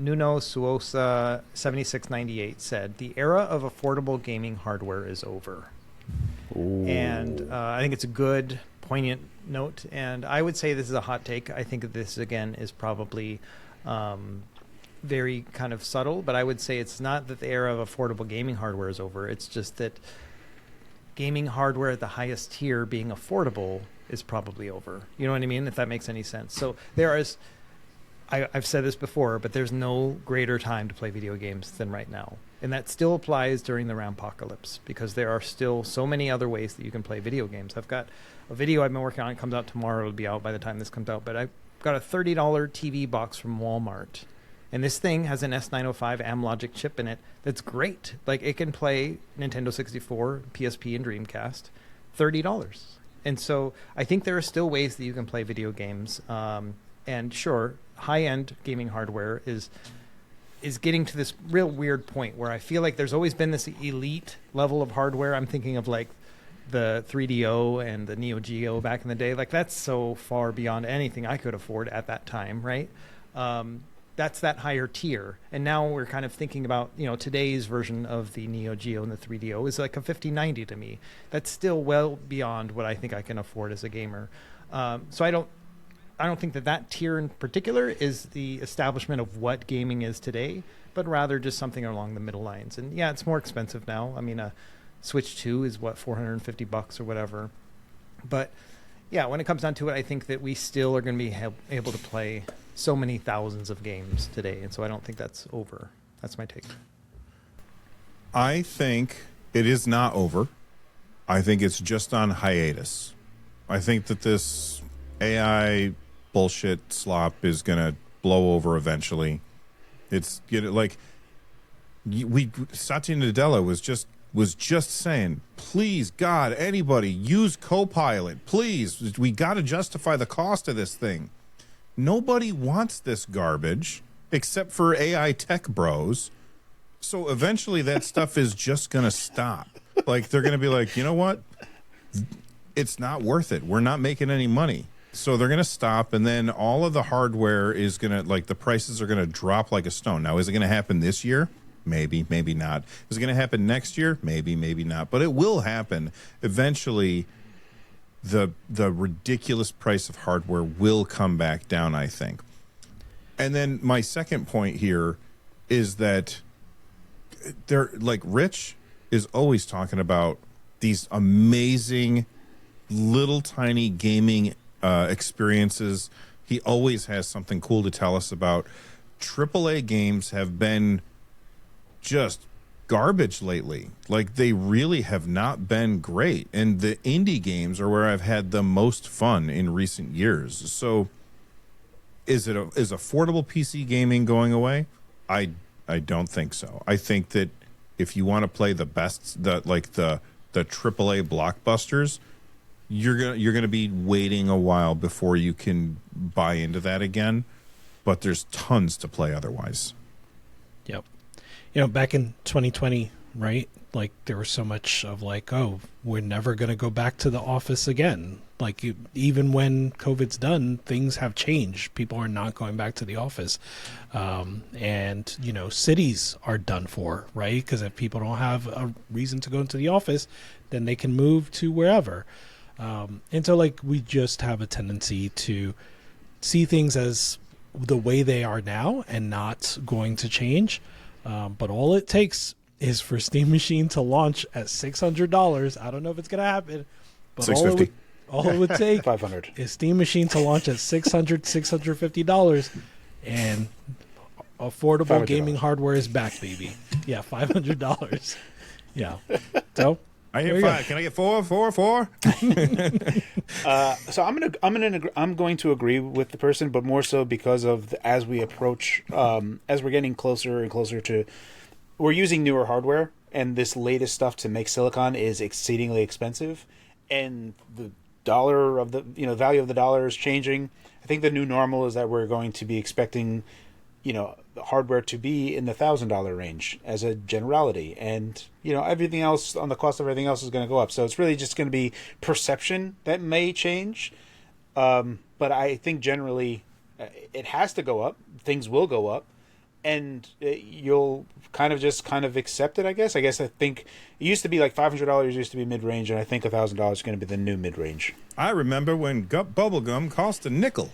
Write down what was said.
Nuno Suosa 7698 said, "The era of affordable gaming hardware is over." Ooh. And I think it's a good, poignant note. And I would say this is a hot take. I think that this, again, is probably very kind of subtle. But I would say it's not that the era of affordable gaming hardware is over. It's just that gaming hardware at the highest tier being affordable is probably over. You know what I mean? If that makes any sense. So there is... I've said this before, but there's no greater time to play video games than right now. And that still applies during the Rampocalypse, because there are still so many other ways that you can play video games. I've got a video I've been working on. It comes out tomorrow. It'll be out by the time this comes out. But I've got a $30 TV box from Walmart. And this thing has an S905 Amlogic chip in it that's great. Like, it can play Nintendo 64, PSP, and Dreamcast. $30. And so I think there are still ways that you can play video games. And sure, high-end gaming hardware is getting to this real weird point where I feel like there's always been this elite level of hardware. I'm thinking of like the 3DO and the Neo Geo back in the day. Like, that's so far beyond anything I could afford at that time, right? That's that higher tier. And now we're kind of thinking about, today's version of the Neo Geo and the 3DO is like a 5090 to me. That's still well beyond what I think I can afford as a gamer. So I don't think that tier in particular is the establishment of what gaming is today, but rather just something along the middle lines. And yeah, it's more expensive now. I mean, a Switch 2 is what, $450 or whatever. But yeah, when it comes down to it, I think that we still are going to be able to play so many thousands of games today. And so I don't think that's over. That's my take. I think it is not over. I think it's just on hiatus. I think that this AI bullshit slop is gonna blow over eventually. Satya Nadella was just saying, please God, anybody use Copilot, please. We got to justify the cost of this thing. Nobody wants this garbage except for AI tech bros. So eventually that stuff is just gonna stop. Like, they're gonna be like, you know what? It's not worth it. We're not making any money. So they're going to stop, and then all of the hardware is going to, like, the prices are going to drop like a stone. Now, is it going to happen this year? Maybe, maybe not. Is it going to happen next year? Maybe, maybe not. But it will happen. Eventually, the ridiculous price of hardware will come back down, I think. And then my second point here is that Rich is always talking about these amazing little tiny gaming experiences. He always has something cool to tell us about. AAA games have been just garbage lately. Like, they really have not been great. And the indie games are where I've had the most fun in recent years. So is affordable PC gaming going away? I don't think so. I think that if you want to play the best, the AAA blockbusters, you're gonna be waiting a while before you can buy into that again. But there's tons to play otherwise. Yep. Back in 2020, right? Like, there was so much of like, oh, we're never going to go back to the office again. Like, even when COVID's done, things have changed. People are not going back to the office. And, cities are done for, right? Because if people don't have a reason to go into the office, then they can move to wherever. And so, like, we just have a tendency to see things as the way they are now and not going to change. But all it takes is for Steam Machine to launch at $600. I don't know if it's going to happen, but all it would take $500 is Steam Machine to launch at $650, and affordable $500. Gaming hardware is back, baby. Yeah, $500. Yeah. So I hear five. Can I get four? So I'm going to agree with the person, but more so because of as we approach, as we're getting closer and closer to, we're using newer hardware, and this latest stuff to make silicon is exceedingly expensive, and the dollar of the value of the dollar is changing. I think the new normal is that we're going to be expecting, the hardware to be in the $1,000 range as a generality, and everything else on the cost of everything else is going to go up. So it's really just going to be perception that may change, but I think generally it has to go up. Things will go up, and you'll kind of accept it. I guess I think it used to be like $500 used to be mid range, and I think $1,000 is going to be the new mid range. I remember when bubble gum cost a nickel.